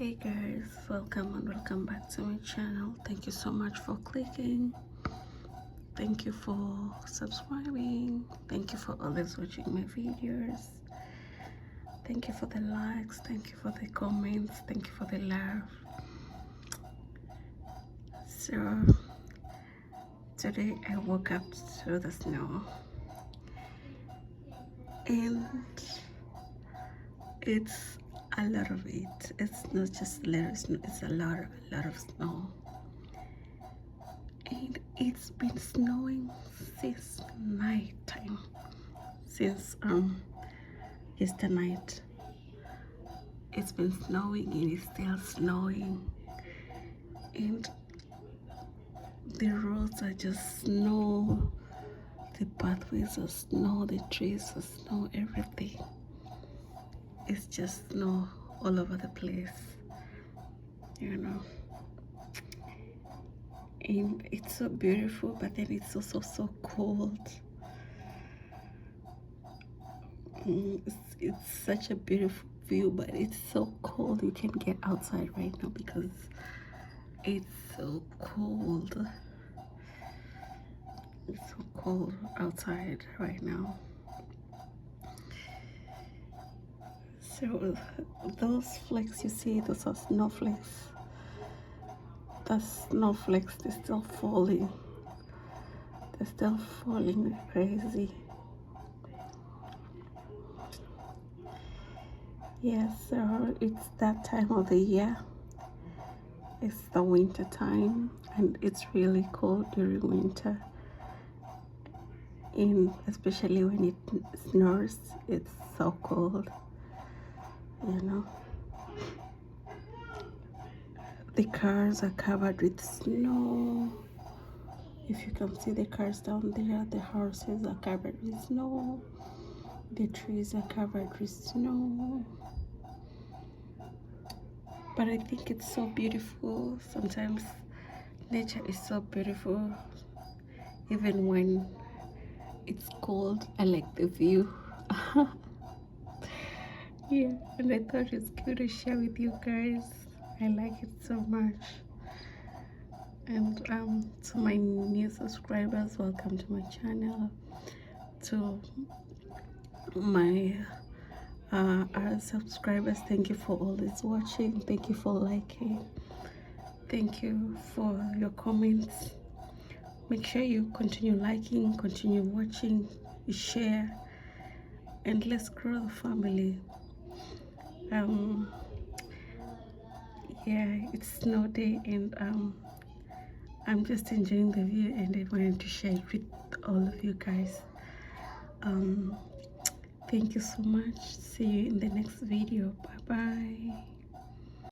Hey guys, welcome and welcome back to my channel. Thank you so much for clicking. Thank you for subscribing. Thank you for always watching my videos. Thank you for the likes. Thank you for the comments. Thank you for the love. So today I woke up to the snow and it's a lot of it. It's not just a little snow, it's a lot of snow. And it's been snowing since night time, since yesterday night. It's been snowing and it's still snowing, and the roads are just snow, the pathways are snow, the trees are snow, everything. It's just snow all over the place, you know. And it's so beautiful, but then it's also so cold. It's such a beautiful view, but it's so cold. You can't get outside right now because it's so cold. It's so cold outside right now. So those flakes you see, those are snowflakes. The snowflakes, they're still falling. They're still falling crazy. Yes, so it's that time of the year. It's the winter time and it's really cold during winter. And especially when it snows, it's so cold, you know. The cars are covered with snow. If you can see the cars down there, the houses are covered with snow. The trees are covered with snow. But I think it's so beautiful. Sometimes nature is so beautiful. Even when it's cold, I like the view. Yeah, and I thought it's good to share with you guys. I like it so much. And to my new subscribers, welcome to my channel. To my our subscribers, thank you for always watching. Thank you for liking. Thank you for your comments. Make sure you continue liking, continue watching, share, and let's grow the family. Yeah, it's snow day and I'm just enjoying the view and I wanted to share it with all of you guys. Thank you so much. See you in the next video. Bye bye.